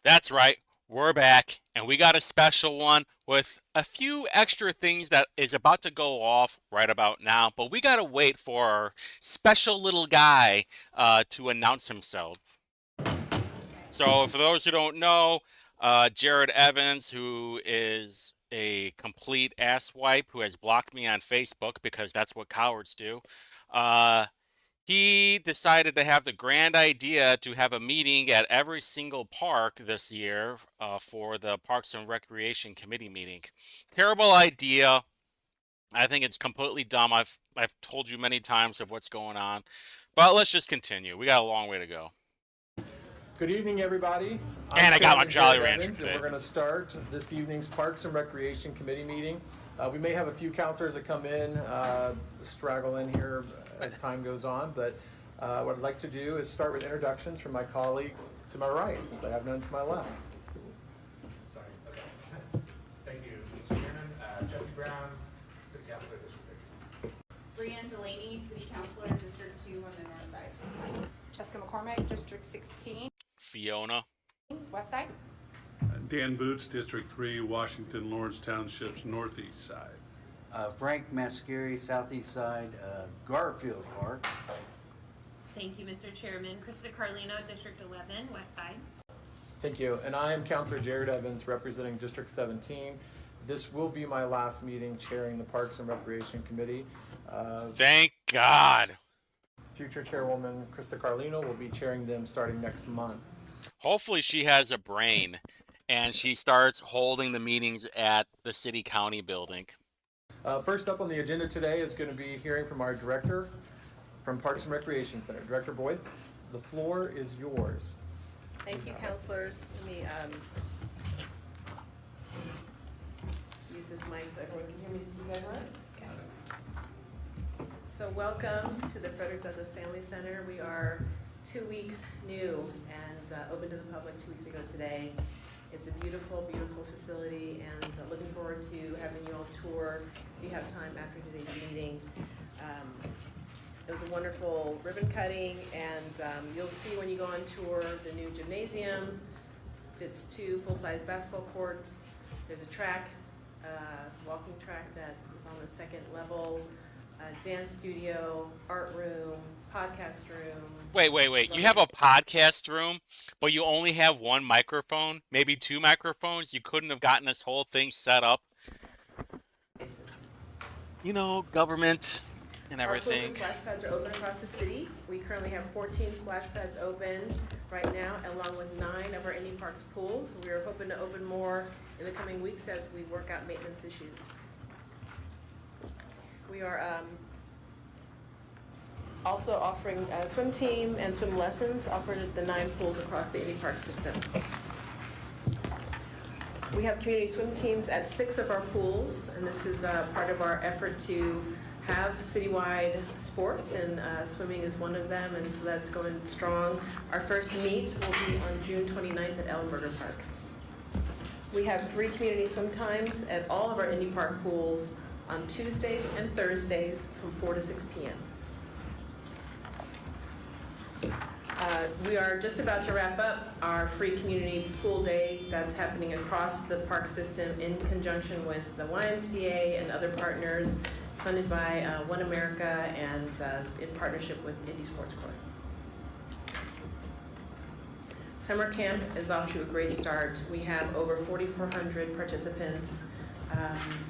That's right. We're back, and we got a special one with a few extra things that is about to go off right about now. But we gotta wait for our special little guy to announce himself. So, for those who don't know, Jared Evans, who is a complete asswipe who has blocked me on Facebook because that's what cowards do. Uh, he decided to have the grand idea to have a meeting at every single park this year for the Parks and Recreation Committee meeting. Terrible idea. I think it's completely dumb. I've told you many times of what's going on, but let's just continue. We got a long way to go. Good evening, everybody. And I got my Chairman Jolly Jared Rancher Evans, today. and we're going to start this evening's Parks and Recreation Committee meeting. We may have a few counselors that come in, straggle in here as time goes on, but what I'd like to do is start with introductions from my colleagues to my right, since I have none to my left. Sorry, okay. Thank you, Mr. Chairman. Jesse Brown, City Councilor, District 3. Brianne Delaney, City Councilor, District 2 on the north side. Jessica McCormick, District 16, Fiona. West Side. Dan Boots, District 3, Washington, Lawrence Township's northeast side. Frank Mascari, southeast side, Garfield Park. Thank you, Mr. Chairman. Krista Carlino, District 11, west side. Thank you. And I am Counselor Jared Evans, representing District 17. This will be my last meeting chairing the Parks and Recreation Committee. Thank God. Future Chairwoman Krista Carlino will be chairing them starting next month. Hopefully she has a brain and she starts holding the meetings at the city county building. First up on the agenda today is going to be hearing from our director from Parks and Recreation Center. Director Boyd, the floor is yours. Thank you, counselors. Let me use this mic so everyone can hear me. You guys all right? Okay. So welcome to the Frederick Douglass Family Center. We are 2 weeks new and opened to the public 2 weeks ago today. It's a beautiful, beautiful facility, and looking forward to having you all tour if you have time after today's meeting. It was a wonderful ribbon cutting, and you'll see when you go on tour the new gymnasium. It's 2 full-size basketball courts. There's a track, walking track that is on the 2nd level, dance studio, art room, podcast room. Wait. You have a podcast room, but you only have 1 microphone, maybe 2 microphones. You couldn't have gotten this whole thing set up. You know, government and everything. Our splash pads are open across the city. We currently have 14 splash pads open right now, along with 9 of our Indy Parks pools. We are hoping to open more in the coming weeks as we work out maintenance issues. We are also offering swim team and swim lessons offered at the 9 pools across the Indy Park system. We have community swim teams at 6 of our pools, and this is part of our effort to have citywide sports, and swimming is one of them, and so that's going strong. Our first meet will be on June 29th at Ellenberger Park. We have 3 community swim times at all of our Indy Park pools on Tuesdays and Thursdays from 4 to 6 p.m. We are just about to wrap up our free community pool day that's happening across the park system in conjunction with the YMCA and other partners. It's funded by One America and in partnership with Indy Sports Corps. Summer camp is off to a great start. We have over 4,400 participants.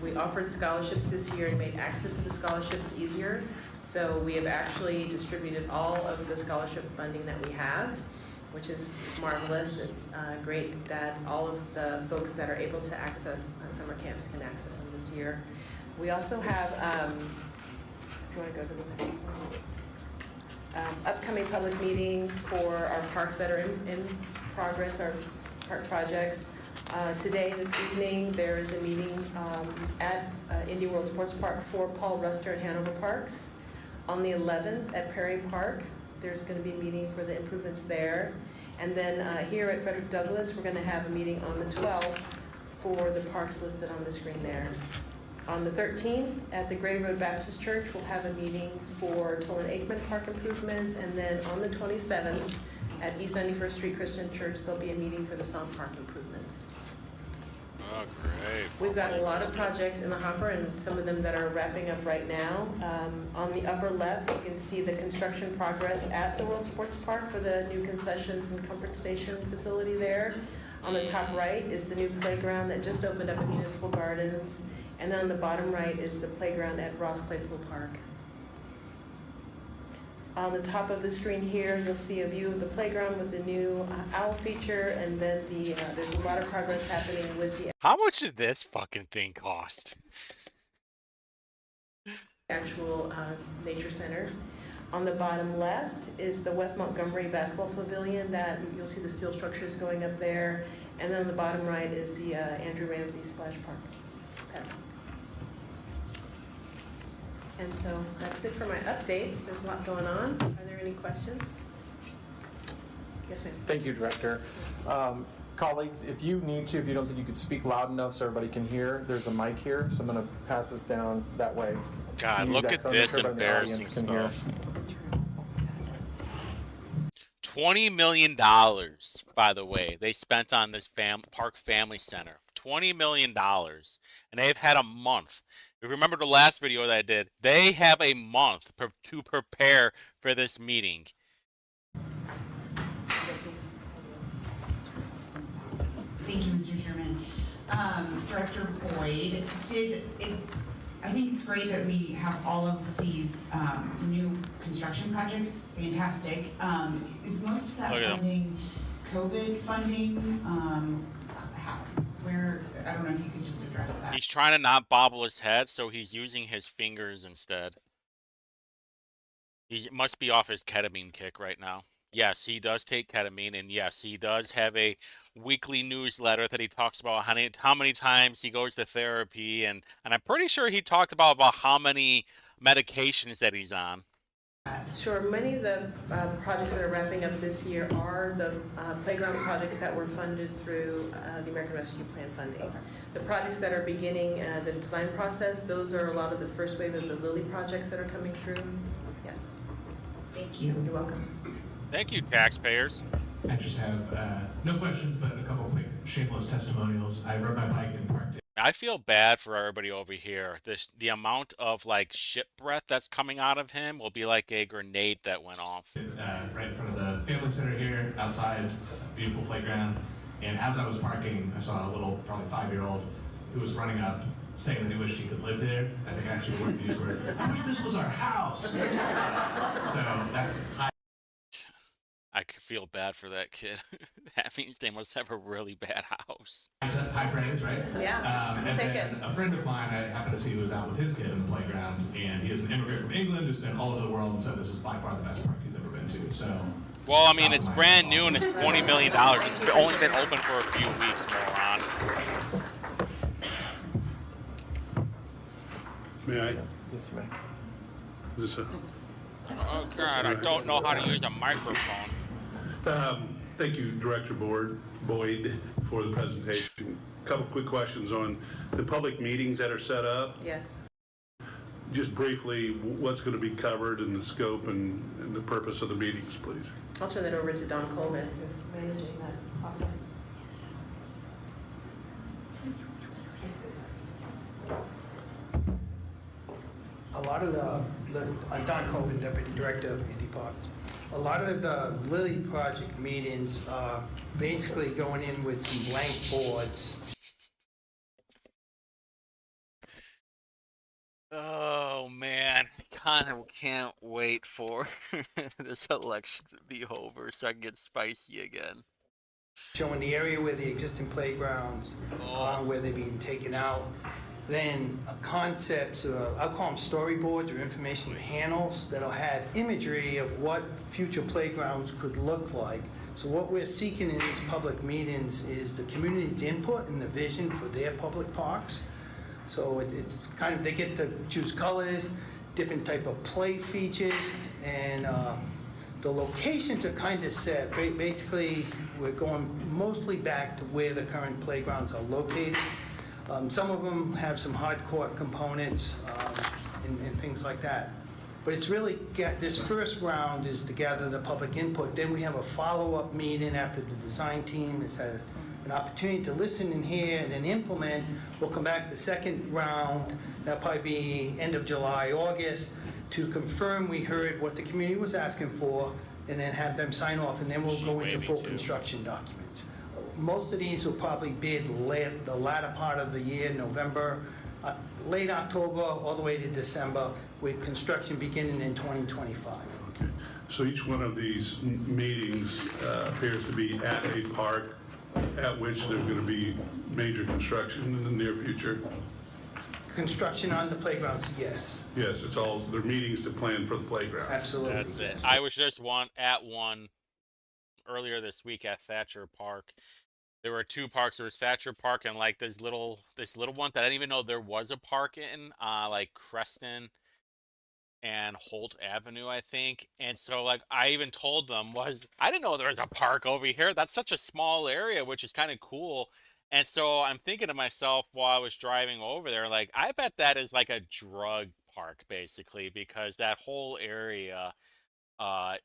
We offered scholarships this year and made access to the scholarships easier. So we have actually distributed all of the scholarship funding that we have, which is marvelous. It's great that all of the folks that are able to access summer camps can access them this year. We also have, if you want to go to the next one, upcoming public meetings for our parks that are in progress, our park projects. Today, this evening, there is a meeting at Indy World Sports Park for Paul Ruster and Hanover Parks. On the 11th at Perry Park, there's going to be a meeting for the improvements there. And then here at Frederick Douglass, we're going to have a meeting on the 12th for the parks listed on the screen there. On the 13th, at the Gray Road Baptist Church, we'll have a meeting for Tolan Aikman Park improvements. And then on the 27th, At East 91st Street Christian Church, there'll be a meeting for the Sound Park improvements. Oh, great. We've got a lot of projects in the hopper, and some of them that are wrapping up right now. On the upper left, you can see the construction progress at the World Sports Park for the new concessions and comfort station facility there. On the top right is the new playground that just opened up at Municipal Gardens. And then on the bottom right is the playground at Ross Claypool Park. On the top of the screen here, you'll see a view of the playground with the new owl feature, and then there's a lot of progress happening with the How much did this fucking thing cost? actual nature center. On the bottom left is the West Montgomery Basketball Pavilion that you'll see the steel structures going up there. And then on the bottom right is the Andrew Ramsey Splash Park. Okay. And so that's it for my updates. There's a lot going on. Are there any questions? Yes, ma'am. Thank you, Director. Colleagues, if you need to, if you don't think you could speak loud enough so everybody can hear, there's a mic here, so I'm going to pass this down that way. God, To use look that at so I make this sure everybody in the embarrassing audience can hear. stuff. $20 million, by the way, they spent on this Park Family Center. $20 million. And they've had a month. If you remember the last video that I did, they have a month to prepare for this meeting. Thank you, Mr. Chairman. Director Boyd, I think it's great that we have all of these new construction projects. Fantastic. Is most of that funding COVID funding? I don't know if you could just address that. He's trying to not bobble his head, so he's using his fingers instead. He must be off his ketamine kick right now. Yes, he does take ketamine, and yes, he does have a weekly newsletter that he talks about how many times he goes to therapy, and I'm pretty sure he talked about how many medications that he's on. Sure. Many of the projects that are wrapping up this year are the playground projects that were funded through the American Rescue Plan funding. The projects that are beginning the design process, those are a lot of the first wave of the Lilly projects that are coming through. Yes. Thank you. You're welcome. Thank you, taxpayers. I just have no questions, but a couple quick shameless testimonials. I rode my bike and parked it. I feel bad for everybody over here. The amount of like shit breath that's coming out of him will be like a grenade that went off. Right in front of the family center here, outside, beautiful playground. And as I was parking, I saw a little, probably 5-year-old, who was running up, saying that he wished he could live there. I think actually the words he used were, "I wish this was our house." So that's high. I feel bad for that kid. That means they must have a really bad house. High praise, right? Yeah, And take then it. a friend of mine, I happened to see who was out with his kid in the playground, and he is an immigrant from England who's been all over the world and said this is by far the best park he's ever been to. So, well, I mean, it's brand new and it's $20 million. It's only been open for a few weeks, moron. May I? Yes, you may. Is this Oh, God, I don't know how to use a microphone. Thank you, Director Boyd, for the presentation. A couple quick questions on the public meetings that are set up. Yes. Just briefly, what's going to be covered and the scope and the purpose of the meetings, please? I'll turn that over to Don Coleman, who's managing that process. A lot of Don Coleman, Deputy Director of Indy Parks. A lot of the Lilly project meetings are basically going in with some blank boards. Oh, man. I kind of can't wait for this election to be over so I can get spicy again. Showing the area where the existing playgrounds are, where they're being taken out. Then concepts, I'll call them storyboards or information panels that'll have imagery of what future playgrounds could look like. So what we're seeking in these public meetings is the community's input and the vision for their public parks. So it's kind of, they get to choose colors, different type of play features, and the locations are kind of set. Basically, we're going mostly back to where the current playgrounds are located. Some of them have some hardcore components and things like that. But it's really, this first round is to gather the public input. Then we have a follow-up meeting after the design team has had an opportunity to listen and hear and then implement. We'll come back the second round, that'll probably be end of July, August, to confirm we heard what the community was asking for, and then have them sign off, and then we'll go into full construction documents. Most of these will probably bid the latter part of the year, November, late October, all the way to December, with construction beginning in 2025. Okay. So each one of these meetings appears to be at a park at which there's going to be major construction in the near future. Construction on the playgrounds, yes. Yes, it's all, they're meetings to plan for the playground. Absolutely. That's it. Yes. I was just at one earlier this week at Thatcher Park. There were two parks. There was Thatcher Park and like this little one that I didn't even know there was a park in, like Creston and Holt Avenue, I think. And so like I even told them I didn't know there was a park over here. That's such a small area, which is kind of cool. And so I'm thinking to myself while I was driving over there, like, I bet that is like a drug park, basically, because that whole area,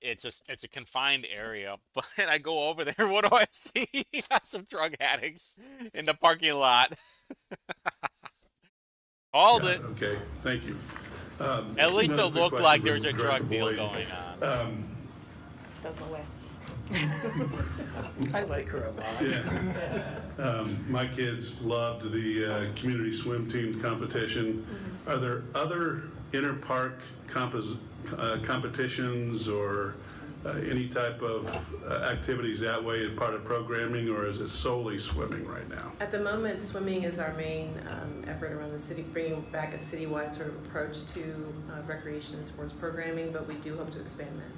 it's a confined area. But I go over there, what do I see? Some drug addicts in the parking lot. Called it. Okay, thank you. At least another it quick looked question like for there was a Director drug deal Boyd. going on. I like her a lot. Yeah. My kids loved the community swim team competition. Are there other inter-park competitions or any type of activities that way as part of programming, or is it solely swimming right now? At the moment, swimming is our main effort around the city, bringing back a citywide sort of approach to recreation and sports programming, but we do hope to expand that.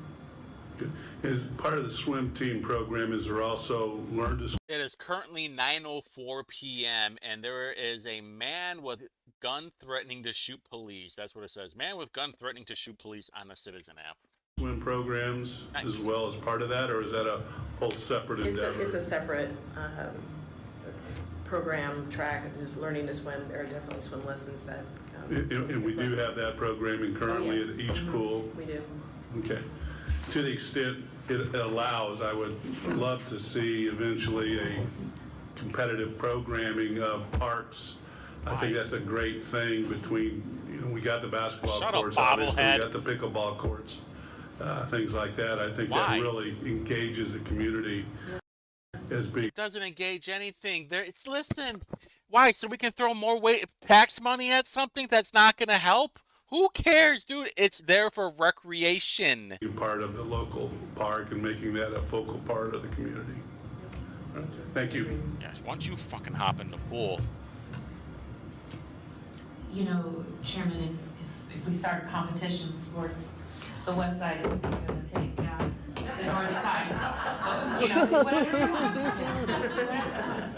Good. As part of the swim team program, is there also Learn to Swim? It is currently 9:04 p.m. and there is a man with gun threatening to shoot police. That's what it says. Man with gun threatening to shoot police on the Citizen app. Swim programs Nice. as well as part of that, or is that a whole separate endeavor? It's a separate program track, just learning to swim. There are definitely swim lessons that. And we do have that programming currently yes. at each pool? We do. Okay. To the extent it allows, I would love to see eventually a competitive programming of parks. I think that's a great thing between, we got the basketball Shut up, courts, obviously, we bobblehead. got the pickleball courts, things like that. I think Why? that really engages the community as being. It doesn't engage anything. Listen. Why? So we can throw more tax money at something that's not going to help? Who cares, dude? It's there for recreation. Part of the local park and making that a focal part of the community. Thank you. Yes, why don't you fucking hop in the pool? Chairman, if we start competition sports, the west side is going to take the north side. Whatever you want.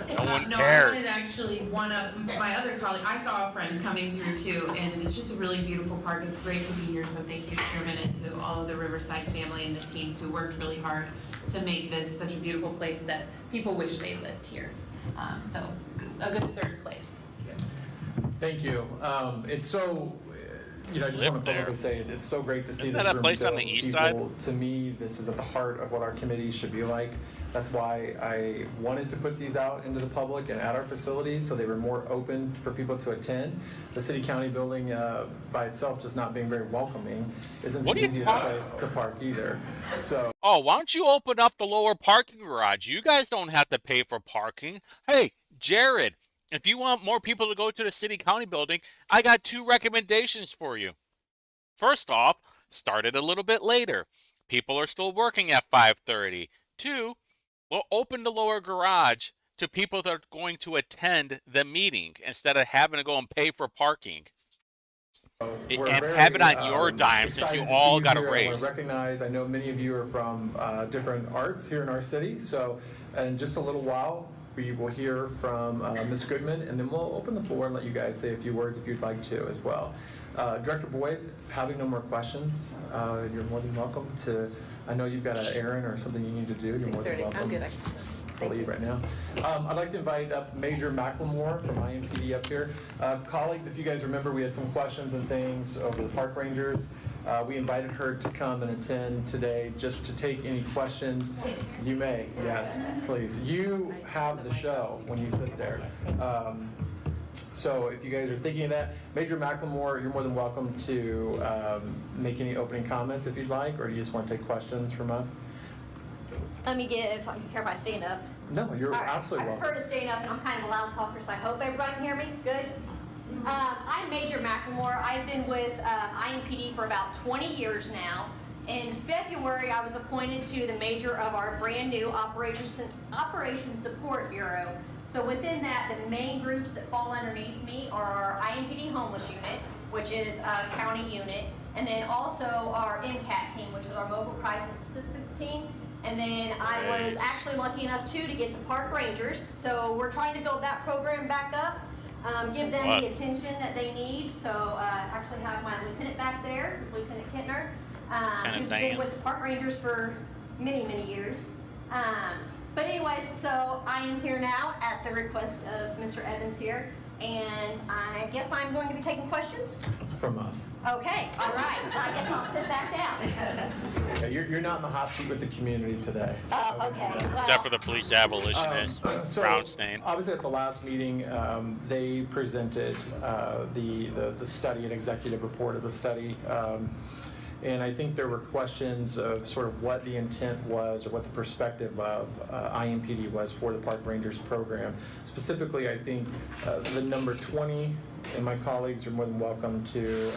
No one No, I cares. wanted to actually one up my other colleague. I saw a friend coming through too, and it's just a really beautiful park. It's great to be here, so thank you, Chairman, and to all of the Riverside family and the teams who worked really hard to make this such a beautiful place that people wish they lived here. So a good third place. Thank you. It's so, I just want to publicly say it's so great to see Isn't this that a room place on filled the with east people. To me, this is at the heart of what our committee should be like. That's why I wanted to put these out into the public and at our facilities so they were more open for people to attend. The city-county building by itself just not being very welcoming isn't the easiest place to park either. So. Oh, why don't you open up the lower parking garage? You guys don't have to pay for parking. Hey, Jared, if you want more people to go to the city-county building, I got two recommendations for you. First off, start it a little bit later. People are still working at 5:30. Two, we'll open the lower garage to people that are going to attend the meeting instead of having to go and pay for parking. And have it on your dime since you all got a raise. I want to recognize, I know many of you are from different arts here in our city, so in just a little while, we will hear from Ms. Goodman, and then we'll open the floor and let you guys say a few words if you'd like to as well. Director Boyd, having no more questions, you're more than welcome to, I know you've got an errand or something you need to do. You're more than 6:30. welcome. I'm good. I can start. the lead right now. I'd like to invite up Major McLemore from IMPD up here. Colleagues, if you guys remember, we had some questions and things over the park rangers. We invited her to come and attend today just to take any questions. You may, yes, please. You have the show when you sit there. So if you guys are thinking of that, Major McLemore, you're more than welcome to make any opening comments if you'd like, or do you just want to take questions from us? Let me give, you care if I stand up? No, you're All right. absolutely I welcome. prefer to stand up, and I'm kind of a loud talker, so I hope everybody can hear me. Good? I'm Major McLemore. I've been with IMPD for about 20 years now. In February, I was appointed to the major of our brand new Operations Support Bureau. So within that, the main groups that fall underneath me are our IMPD Homeless Unit, which is a county unit, and then also our MCAT team, which is our Mobile Crisis Assistance Team. And then I was actually lucky enough, too, to get the Park Rangers. So we're trying to build that program back up, give them the attention that they need. So I actually have my lieutenant back there, Lieutenant Kentner, who's been with the Park Rangers for many, many years. But anyways, so I am here now at the request of Mr. Evans here, and I guess I'm going to be taking questions? From us. Okay, all right. Well, I guess I'll sit back down. Yeah, you're not in the hot seat with the community today. Okay. Except for the police abolitionist, Brownstein. Obviously, at the last meeting, they presented the study, an executive report of the study. And I think there were questions of sort of what the intent was or what the perspective of IMPD was for the Park Rangers program. Specifically, I think the number 20 and my colleagues are more than welcome to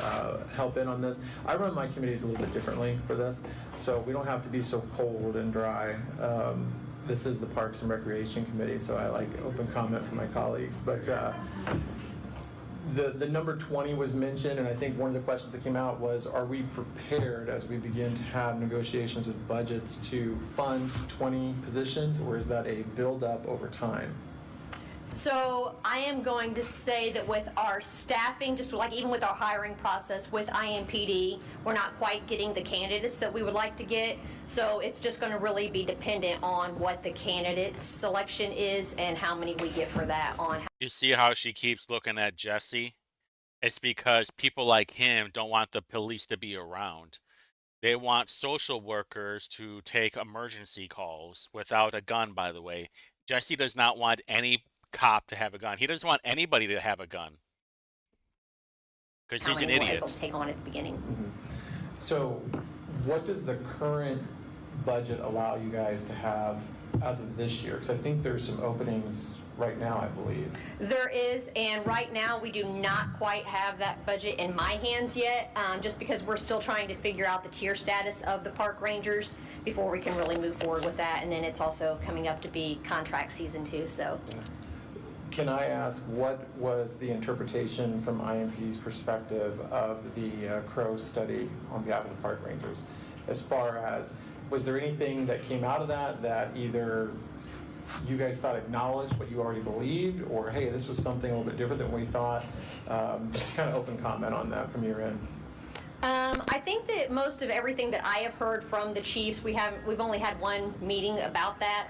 help in on this. I run my committees a little bit differently for this, so we don't have to be so cold and dry. This is the Parks and Recreation Committee, so I like open comment from my colleagues. But the number 20 was mentioned, and I think one of the questions that came out was, are we prepared as we begin to have negotiations with budgets to fund 20 positions, or is that a build-up over time? So I am going to say that with our staffing, just like even with our hiring process with IMPD, we're not quite getting the candidates that we would like to get. So it's just going to really be dependent on what the candidate selection is and how many we get for that. You see how she keeps looking at Jesse? It's because people like him don't want the police to be around. They want social workers to take emergency calls without a gun, by the way. Jesse does not want any cop to have a gun. He doesn't want anybody to have a gun because he's an idiot. Able to take on at the beginning. Mm-hmm. So what does the current budget allow you guys to have as of this year? Because I think there's some openings right now, I believe. There is, and right now we do not quite have that budget in my hands yet, just because we're still trying to figure out the tier status of the park rangers before we can really move forward with that. And then it's also coming up to be contract season too, so. Can I ask, what was the interpretation from IMPD's perspective of the Crow study on behalf of the park rangers? As far as, was there anything that came out of that that either you guys thought acknowledged what you already believed, or hey, this was something a little bit different than we thought? Just kind of open comment on that from your end. I think that most of everything that I have heard from the chiefs, we've only had one meeting about that.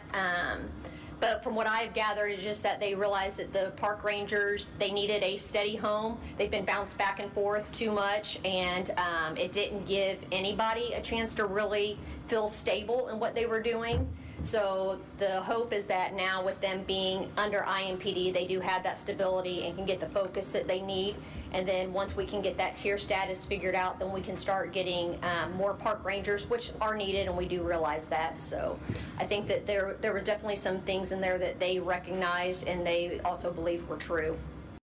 But from what I've gathered is just that they realized that the park rangers, they needed a steady home. They've been bounced back and forth too much, and it didn't give anybody a chance to really feel stable in what they were doing. So the hope is that now with them being under IMPD, they do have that stability and can get the focus that they need. And then once we can get that tier status figured out, then we can start getting more park rangers, which are needed, and we do realize that. So I think that there were definitely some things in there that they recognized and they also believed were true.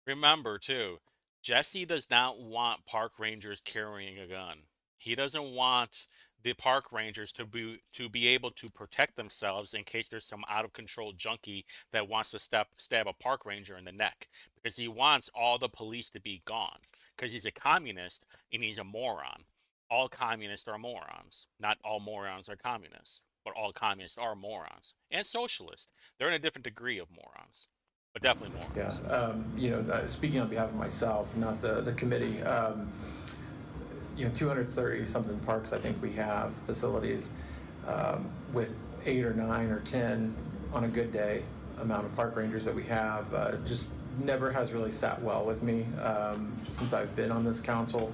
Remember, too, Jesse does not want park rangers carrying a gun. He doesn't want the park rangers to be able to protect themselves in case there's some out of control junkie that wants to stab a park ranger in the neck, because he wants all the police to be gone, because he's a communist and he's a moron. All communists are morons. Not all morons are communists, but all communists are morons and socialists. They're in a different degree of morons, but definitely morons. Yeah, speaking on behalf of myself, not the committee. 230 something parks, I think we have facilities with 8 or 9 or 10 on a good day, amount of park rangers that we have just never has really sat well with me since I've been on this council,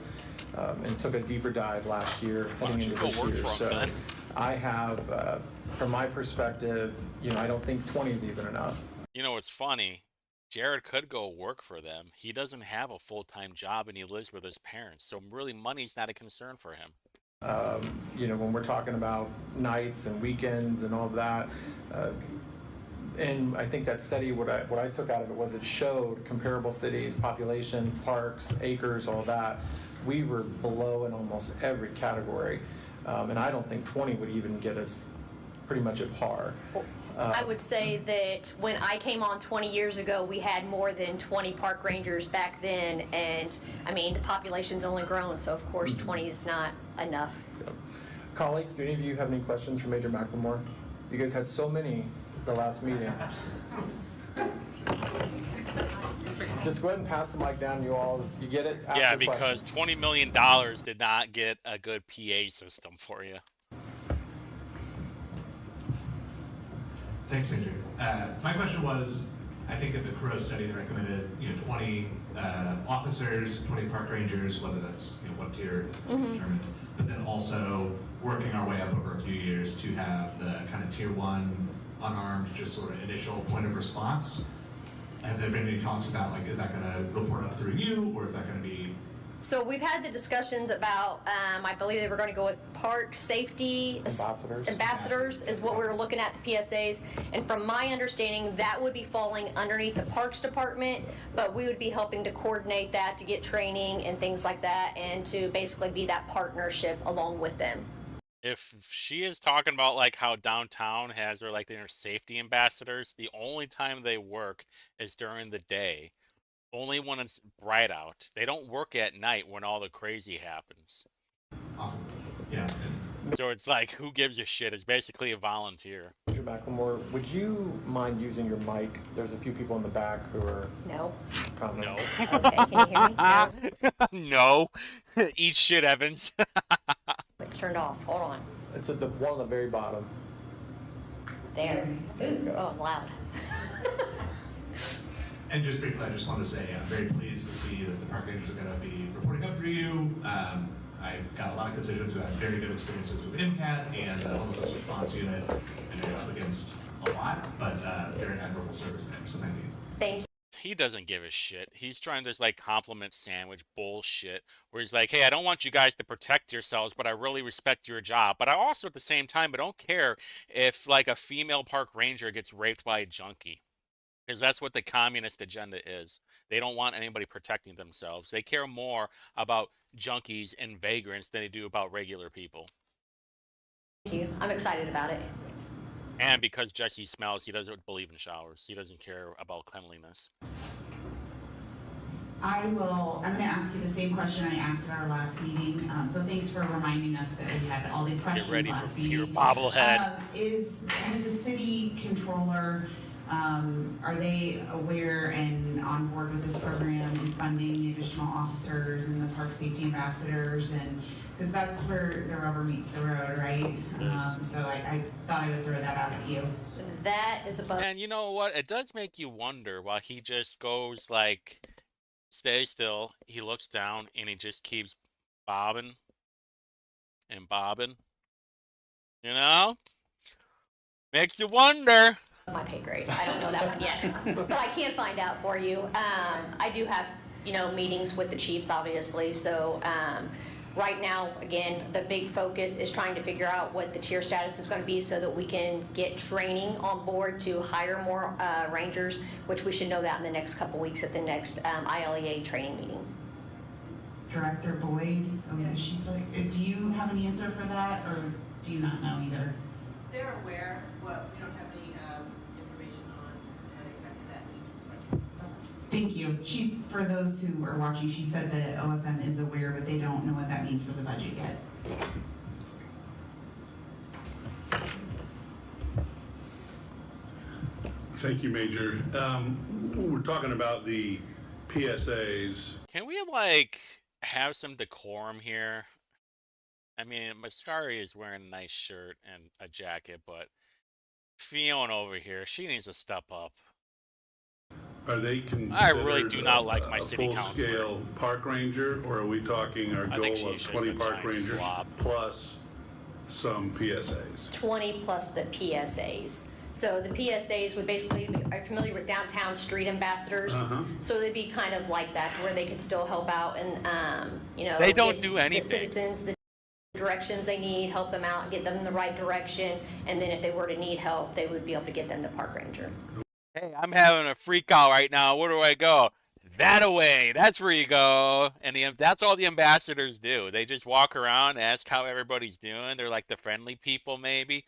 and took a deeper dive last year heading into this year. So I have, from my perspective, I don't think 20 is even enough. You know, it's funny. Jared could go work for them. He doesn't have a full-time job and he lives with his parents. So really money's not a concern for him. When we're talking about nights and weekends and all of that, and I think that study, what I took out of it was it showed comparable cities, populations, parks, acres, all that. We were below in almost every category. And I don't think 20 would even get us pretty much at par. I would say that when I came on 20 years ago, we had more than 20 park rangers back then, and I mean, the population's only grown, so of course 20 is not enough. Colleagues, do any of you have any questions for Major McLemore? You guys had so many the last meeting. Just go ahead and pass the mic down, you all. If you get it, ask yeah, your because questions. $20 million did not get a good PA system for you. Thanks, Andrew. My question was, I think in the Crow study they recommended 20 officers, 20 park rangers, whether that's what tier is determined, but then also working our way up over a few years to have the kind of tier 1 unarmed, just sort of initial point of response. Have there been any talks about, like, is that going to report up through you, or is that going to be... So we've had the discussions about, I believe they were going to go with park safety ambassadors is what we were looking at, the PSAs. And from my understanding, that would be falling underneath the Parks Department, but we would be helping to coordinate that to get training and things like that, and to basically be that partnership along with them. If she is talking about like how downtown has their safety ambassadors, the only time they work is during the day. Only when it's bright out. They don't work at night when all the crazy happens. Awesome. Yeah. So it's like, who gives a shit? It's basically a volunteer. Mr. McLemore, would you mind using your mic? There's a few people in the back who are... No. No. Okay, can you hear me? No. Eat shit, Evans. It's turned off. Hold on. It's at the one on the very bottom. There. Ooh, oh, I'm loud. And just briefly, I just want to say I'm very pleased to see that the park rangers are going to be reporting up through you. I've got a lot of constituents who have very good experiences with MCAT and the homelessness response unit, and you're up against a lot, but very admirable service there, so thank you. Thank you. He doesn't give a shit. He's trying this compliment sandwich bullshit where he's like, hey, I don't want you guys to protect yourselves, but I really respect your job. But I also at the same time, I don't care if a female park ranger gets raped by a junkie. Because that's what the communist agenda is. They don't want anybody protecting themselves. They care more about junkies and vagrants than they do about regular people. Thank you. I'm excited about it. And because Jesse smells, he doesn't believe in showers. He doesn't care about cleanliness. I'm going to ask you the same question I asked at our last meeting. So thanks for reminding us that we had all these questions Get ready last for meeting. pure bobblehead. Is the city controller, are they aware and on board with this program and funding the additional officers and the park safety ambassadors? And because that's where the rubber meets the road, right? So I thought I would throw that out at you. That is above. And you know what? It does make you wonder why he just goes stay still. He looks down and he just keeps bobbing and bobbing. You know? Makes you wonder. My pay grade. I don't know that one yet, but I can find out for you. I do have, meetings with the chiefs, obviously. So right now, again, the big focus is trying to figure out what the tier status is going to be so that we can get training on board to hire more rangers, which we should know that in the next couple weeks at the next ILEA training meeting. Director Boyd, do you have an answer for that, or do you not know either? They're aware, but we don't have any information on exactly that need. Thank you. For those who are watching, she said that OFM is aware, but they don't know what that means for the budget yet. Thank you, Major. We're talking about the PSAs. Can we have some decorum here? I mean, Mascari is wearing a nice shirt and a jacket, but Fiona over here, she needs to step up. Are they I really considered do not like my a city councilor. full-scale park ranger, or are we talking our I think goal of she's just 20 a park giant rangers slob. plus some PSAs? 20 plus the PSAs. So the PSAs would basically, are you familiar with downtown street ambassadors? So they'd be kind of like that, where they could still help out and, They don't get do anything. the citizens the directions they need, help them out, get them in the right direction, and then if they were to need help, they would be able to get them the park ranger. Hey, I'm having a freak out right now. Where do I go? That away. That's where you go. And that's all the ambassadors do. They just walk around, ask how everybody's doing. They're like the friendly people, maybe.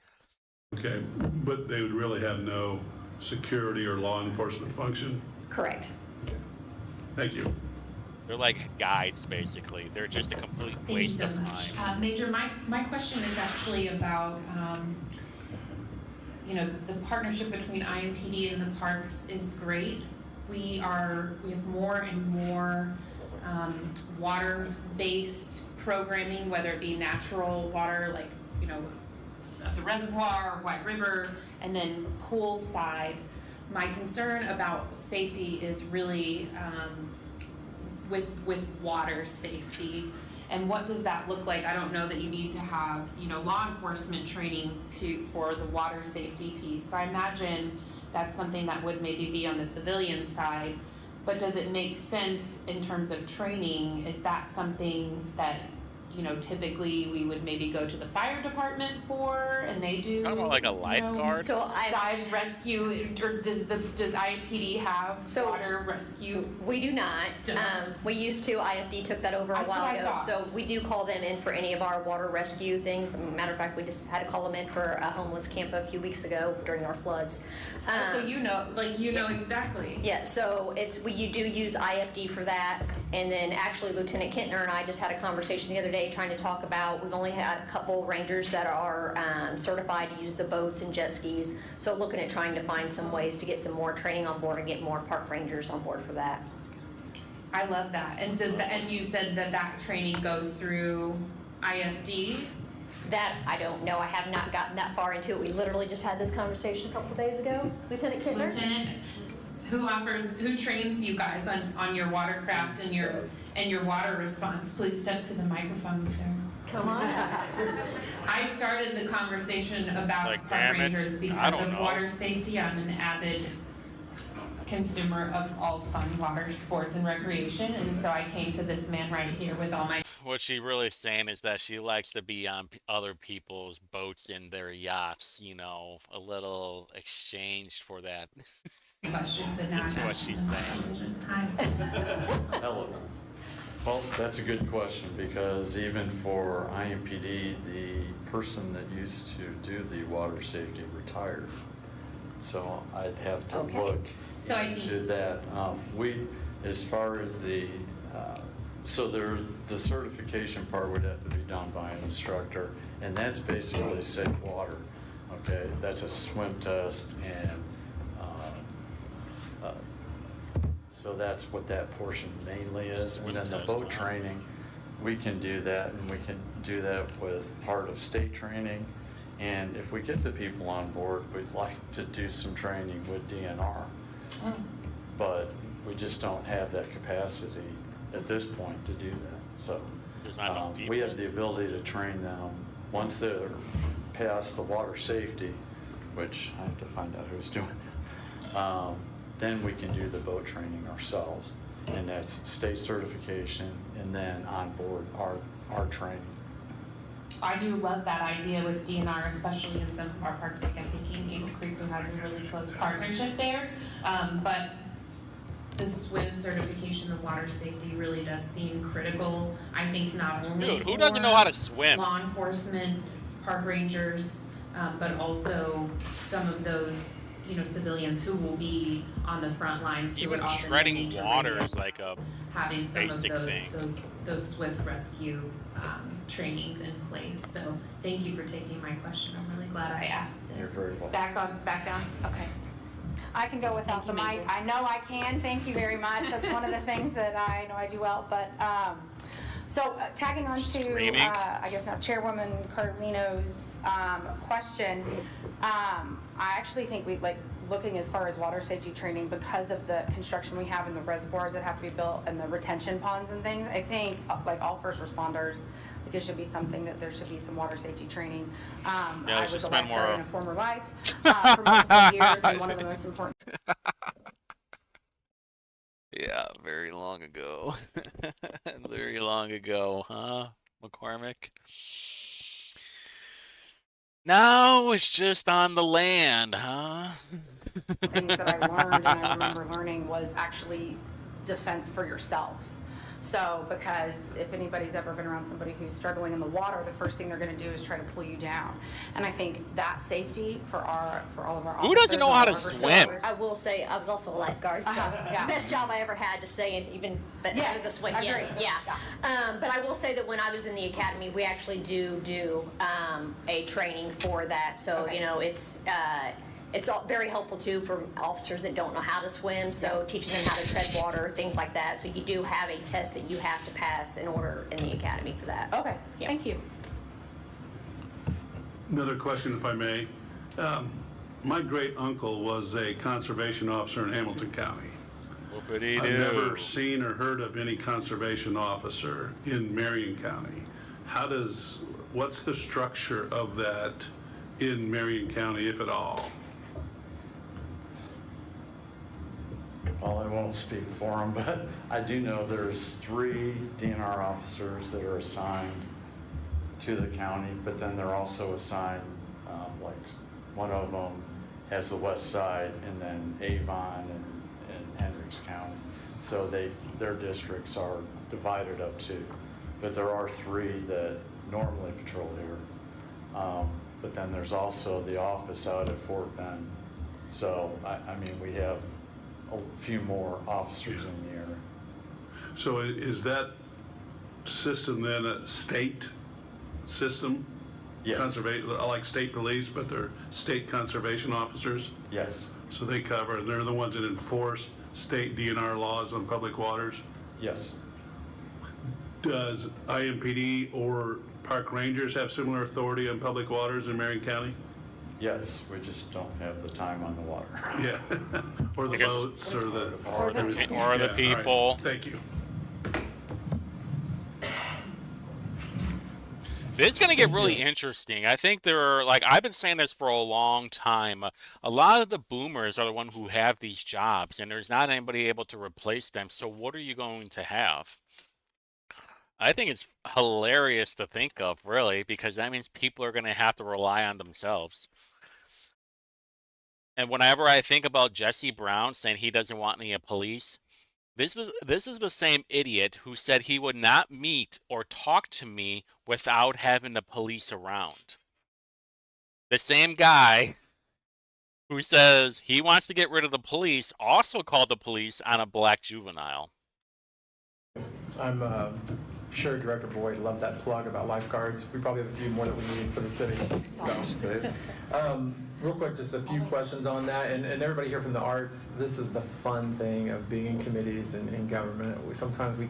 Okay, but they would really have no security or law enforcement function? Correct. Thank you. They're like guides, basically. They're just a complete waste of time. Major, my question is actually about, the partnership between IMPD and the parks is great. We have more and more water-based programming, whether it be natural water, like, at the reservoir, White River, and then poolside. My concern about safety is really with water safety. And what does that look like? I don't know that you need to have, law enforcement training for the water safety piece. So I imagine that's something that would maybe be on the civilian side. But does it make sense in terms of training? Is that something that, typically we would maybe go to the fire department for, and they do Kind of like a lifeguard. dive rescue, or does IMPD have water rescue? We do not. We used to. IFD took that over a while ago. So we do call them in for any of our water rescue things. Matter of fact, we just had to call them in for a homeless camp a few weeks ago during our floods. So exactly. Yeah, so you do use IFD for that. And then actually Lieutenant Kentner and I just had a conversation the other day trying to talk about, we've only had a couple rangers that are certified to use the boats and jet skis. So looking at trying to find some ways to get some more training on board and get more park rangers on board for that. I love that. And you said that training goes through IFD? That I don't know. I have not gotten that far into it. We literally just had this conversation a couple days ago. Lieutenant Kentner? Lieutenant, who trains you guys on your watercraft and your water response? Please step to the microphone, sir. Come on. I started the conversation about park rangers because of water safety. I'm an avid consumer of all fun water sports and recreation, and so I came to this man right here with all my... What she really saying is that she likes to be on other people's boats in their yachts, a little exchange for that. Questions, and now That's what she's saying. Hi. Hello. Well, that's a good question, because even for IMPD, the person that used to do the water safety retired. So I'd have to look into that. As far as the certification part would have to be done by an instructor, and that's basically safe water. Okay, that's a swim test, and so that's what that portion mainly is. And then the boat training, we can do that, and we can do that with part of state training. And if we get the people on board, we'd like to do some training with DNR. But we just don't have that capacity at this point to do that. So there's not enough people. We have the ability to train them once they're past the water safety, which I have to find out who's doing that. Then we can do the boat training ourselves, and that's state certification, and then on board our training. I do love that idea with DNR, especially in some of our parks, like I'm thinking Eagle Creek, who has a really close partnership there. But the swim certification, the water safety really does seem critical. I think not only who doesn't know how to swim? Law enforcement, park rangers, but also some of those civilians who will be on the front lines. Even shredding water is like a having some basic of thing. Those swift rescue trainings in place. So thank you for taking my question. I'm really glad I asked it. You're very welcome. Back down. Okay. I can go without the mic. I know I can. Thank you very much. That's one of the things that I know I do well. But So tagging on to, Screaming. I guess now Chairwoman Carlino's question, I actually think we looking as far as water safety training because of the construction we have and the reservoirs that have to be built and the retention ponds and things. I think like all first responders, like it should be something that there should be some water safety training. I was a lifeguard in a former life for multiple years, and one of the most important. Yeah, very long ago. Very long ago, huh, McCormick? Now it's just on the land, huh? Things that I learned and I remember learning was actually defense for yourself. So, because if anybody's ever been around somebody who's struggling in the water, the first thing they're going to do is try to pull you down. And I think that safety for all of our Who doesn't know how to swim? I will say I was also a lifeguard, so yeah. best job I ever had to say, and even better the swim. I Yes, agree. yeah. But I will say that when I was in the academy, we actually do a training for that. So you know, it's all very helpful too for officers that don't know how to swim, so teaching them how to tread water, things like that. So you do have a test that you have to pass in order in the academy for that. Okay, thank you. Another question, if I may. My great uncle was a conservation officer in Hamilton County. Whoopity-doo. I've never seen or heard of any conservation officer in Marion County. What's the structure of that in Marion County, if at all? Well, I won't speak for them, but I do know there's 3 DNR officers that are assigned to the county, but then they're also assigned, like one of them has the west side and then Avon and Hendricks County. So their districts are divided up too. But there are 3 that normally patrol here. But then there's also the office out at Fort Bend. So, I mean, we have a few more officers in the area. So is that system then a state system? Yes. Like state police, but they're state conservation officers? Yes. So they're the ones that enforce state DNR laws on public waters? Yes. Does IMPD or park rangers have similar authority on public waters in Marion County? Yes, we just don't have the time on the water. Yeah, or the boats, or the people. Right. Thank you. This is going to get really interesting. I think I've been saying this for a long time. A lot of the boomers are the ones who have these jobs, and there's not anybody able to replace them. So what are you going to have? I think it's hilarious to think of, really, because that means people are going to have to rely on themselves. And whenever I think about Jesse Brown saying he doesn't want any police, this is the same idiot who said he would not meet or talk to me without having the police around. The same guy who says he wants to get rid of the police also called the police on a black juvenile. I'm sure Director Boyd loved that plug about lifeguards. We probably have a few more that we need for the city. So, real quick, just a few questions on that. And everybody here from the arts, this is the fun thing of being in committees and in government.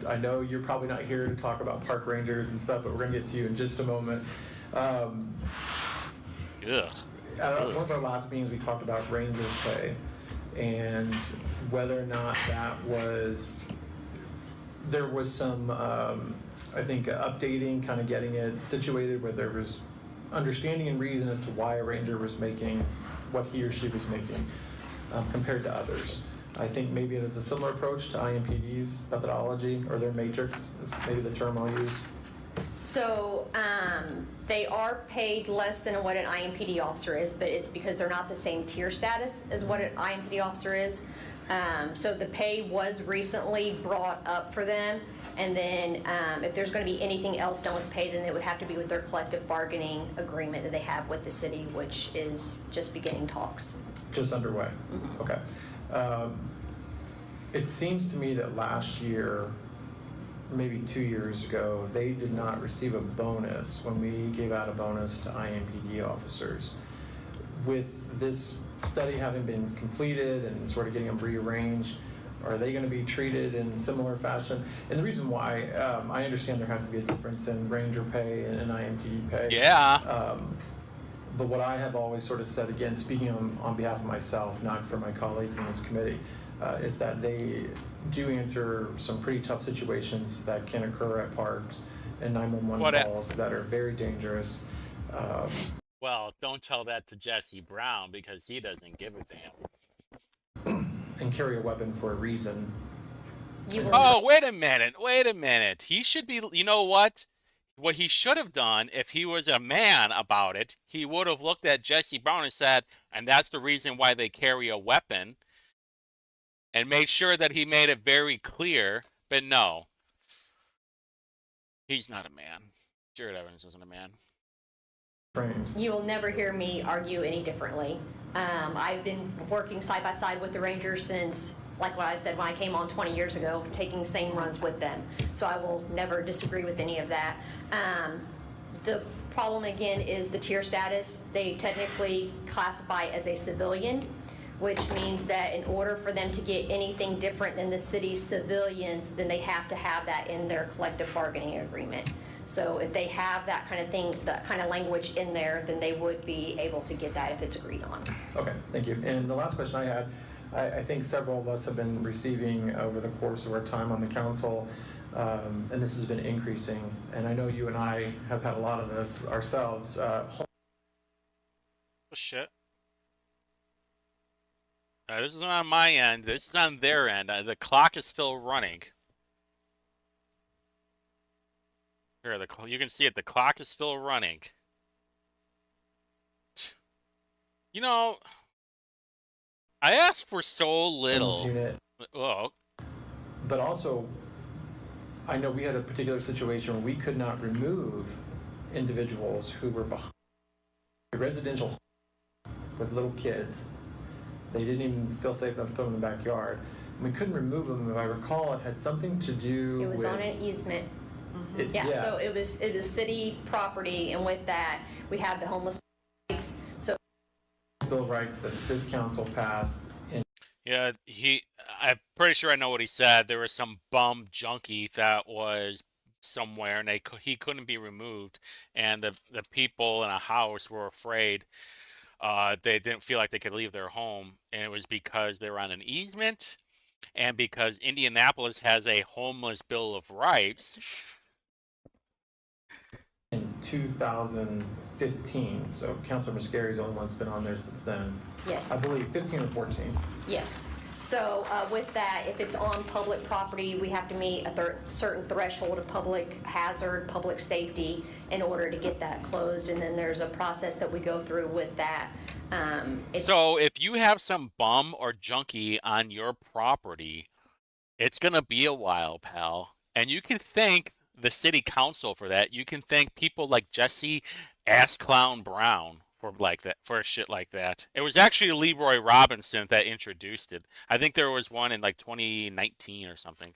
I know you're probably not here to talk about park rangers and stuff, but we're going to get to you in just a moment. Ugh. One of our last meetings, we talked about ranger pay and whether or not there was some, I think, updating, kind of getting it situated where there was understanding and reason as to why a ranger was making what he or she was making compared to others. I think maybe it is a similar approach to IMPD's methodology, or their matrix is maybe the term I'll use. So they are paid less than what an IMPD officer is, but it's because they're not the same tier status as what an IMPD officer is. So the pay was recently brought up for them, and then if there's going to be anything else done with pay, then it would have to be with their collective bargaining agreement that they have with the city, which is just beginning talks. Just underway. Mm-hmm. Okay. It seems to me that last year, maybe 2 years ago, they did not receive a bonus when we gave out a bonus to IMPD officers. With this study having been completed and sort of getting them rearranged, Are they going to be treated in similar fashion? And the reason why, I understand there has to be a difference in ranger pay and IMPD pay. Yeah. But what I have always sort of said, again, speaking on behalf of myself, not for my colleagues in this committee, is that they do answer some pretty tough situations that can occur at parks and 911 calls that are very dangerous. Well, don't tell that to Jesse Brown because he doesn't give a damn. And carry a weapon for a reason. Oh, wait a minute. He should be, you know what? What he should have done, if he was a man about it, he would have looked at Jesse Brown and said, and that's the reason why they carry a weapon, and made sure that he made it very clear. But no, he's not a man. Jared Evans isn't a man. You will never hear me argue any differently. I've been working side by side with the Rangers since, like what I said, when I came on 20 years ago, taking same runs with them. So I will never disagree with any of that. The problem again is the tier status. They technically classify as a civilian, which means that in order for them to get anything different than the city's civilians, then they have to have that in their collective bargaining agreement. So if they have that kind of thing, that kind of language in there, then they would be able to get that if it's agreed on. Okay, thank you. And the last question I had, I think several of us have been receiving over the course of our time on the council, and this has been increasing. And I know you and I have had a lot of this ourselves. Oh, shit. This is not on my end. This is on their end. The clock is still running. Here, you can see it. The clock is still running. You know, I asked for so little. Oh. But also, I know we had a particular situation where we could not remove individuals who were behind a residential with little kids. They didn't even feel safe enough to put them in the backyard. We couldn't remove them. If I recall, it had something to do with... It was on an easement. So it was city property, and with that, we have the homeless rights. So bill of rights that this council passed. Yeah, I'm pretty sure I know what he said. There was some bum junkie that was somewhere, and he couldn't be removed, and the people in a house were afraid. They didn't feel like they could leave their home, and it was because they were on an easement, and because Indianapolis has a homeless bill of rights. In 2015, so Councilor Mascari's the only one that's been on there since then. Yes. I believe 15 or 14. Yes. So with that, if it's on public property, we have to meet a certain threshold of public hazard, public safety in order to get that closed. And then there's a process that we go through with that. So if you have some bum or junkie on your property, it's going to be a while, pal. And you can thank the city council for that. You can thank people like Jesse Ass Clown Brown for shit like that. It was actually Leroy Robinson that introduced it. I think there was one in like 2019 or something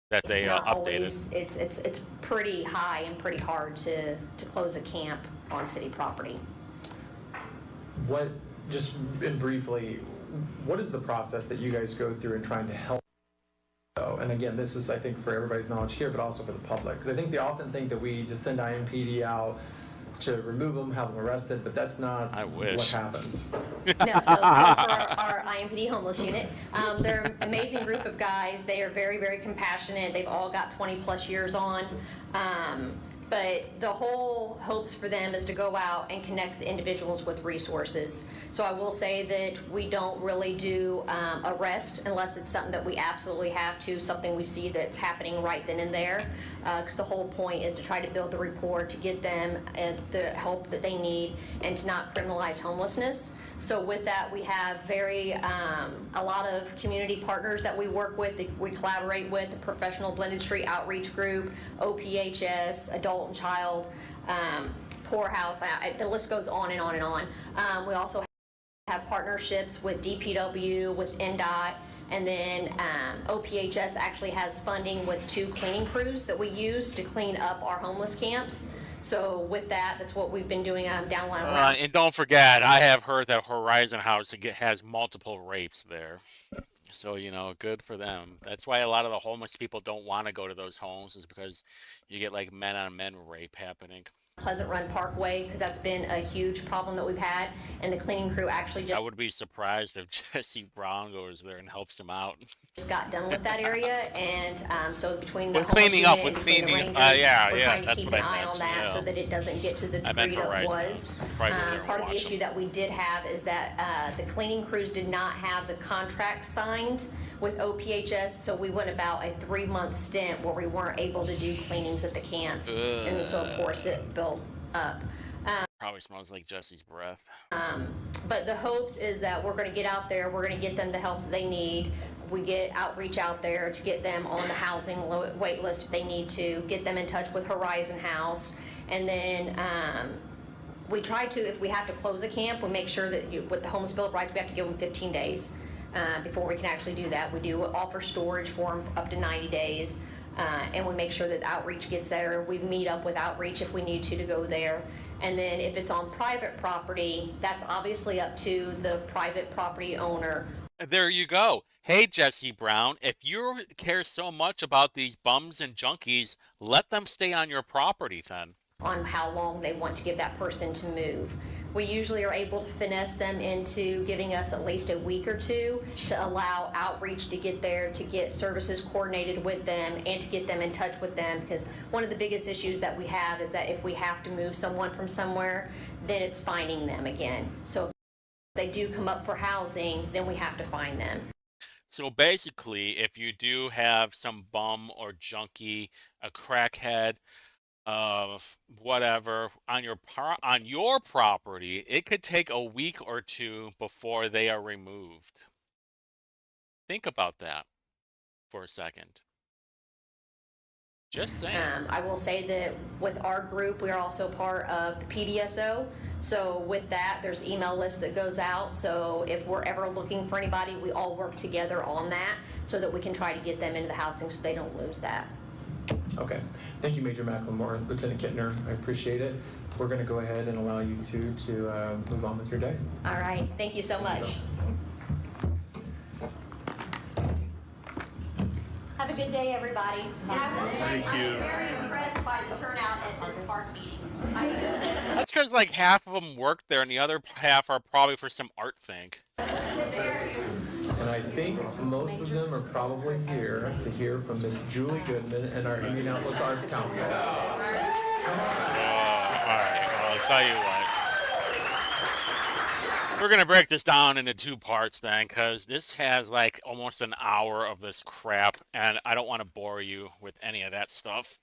that they updated. Always, it's pretty high and pretty hard to close a camp on city property. Just briefly, what is the process that you guys go through in trying to help? And again, this is, I think, for everybody's knowledge here, but also for the public. Because I think they often think that we just send IMPD out to remove them, have them arrested, but that's not what happens. No, so for our IMPD homeless unit, they're an amazing group of guys. They are very, very compassionate. They've all got 20 plus years on. But the whole hopes for them is to go out and connect the individuals with resources. So I will say that we don't really do arrest unless it's something that we absolutely have to, something we see that's happening right then and there. Because the whole point is to try to build the rapport, to get them the help that they need, and to not criminalize homelessness. So with that, we have a lot of community partners that we work with, that we collaborate with, the Professional Blended Street Outreach Group, OPHS, Adult and Child, Poorhouse, the list goes on and on and on. We also have partnerships with DPW, with NDOT, and then OPHS actually has funding with 2 cleaning crews that we use to clean up our homeless camps. So with that, that's what we've been doing downline route. And don't forget, I have heard that Horizon House has multiple rapes there. So, good for them. That's why a lot of the homeless people don't want to go to those homes, is because you get like men on men rape happening. Pleasant Run Parkway, because that's been a huge problem that we've had, and the cleaning crew actually I would be surprised if Jesse Brown goes there and helps him out. just got done with that area, and so between the With homeless cleaning up, unit with and between the cleaning, rangers, yeah, we're yeah, trying to that's keep what an I eye meant, on that yeah. so that it doesn't get to the I meant degree that it Horizon was. House. Probably go there and Part of the watch issue them. that we did have is that the cleaning crews did not have the contract signed with OPHS, so we went about a 3-month stint where we weren't able to do cleanings at the camps, and so of course it built up. Probably smells like Jesse's breath. But the hopes is that we're gonna get out there, we're gonna get them the help that they need. We get outreach out there to get them on the housing wait list if they need to, get them in touch with Horizon House. And then we try to, if we have to close a camp, we make sure that with the Homeless Bill of Rights, we have to give them 15 days before we can actually do that. We do offer storage for them up to 90 days. And we make sure that outreach gets there. We meet up with outreach if we need to go there. And then if it's on private property, that's obviously up to the private property owner. There you go. Hey, Jesse Brown, if you care so much about these bums and junkies, let them stay on your property then. On how long they want to give that person to move. We usually are able to finesse them into giving us at least a week or two to allow outreach to get there, to get services coordinated with them, and to get them in touch with them, because one of the biggest issues that we have is that if we have to move someone from somewhere, then it's finding them again. So if they do come up for housing, then we have to find them. So basically, if you do have some bum or junkie, a crackhead, of whatever on your property, it could take a week or two before they are removed. Think about that for a second. Just saying. I will say that with our group, we are also part of the PDSO. So with that, there's email list that goes out. So if we're ever looking for anybody, we all work together on that so that we can try to get them into the housing so they don't lose that. Okay. Thank you, Major McLemore. Lieutenant Kittner, I appreciate it. We're going to go ahead and allow you two to move on with your day. All right. Thank you so much. Have a good day, everybody. And I will say, I'm very impressed by the turnout at this park meeting. That's because like half of them work there and the other half are probably for some art thing. And I think most of them are probably here to hear from Miss Julie Goodman and our Indianapolis Arts Council. All right, well, I'll tell you what. We're going to break this down into two parts then, because this has like almost an hour of this crap, and I don't want to bore you with any of that stuff.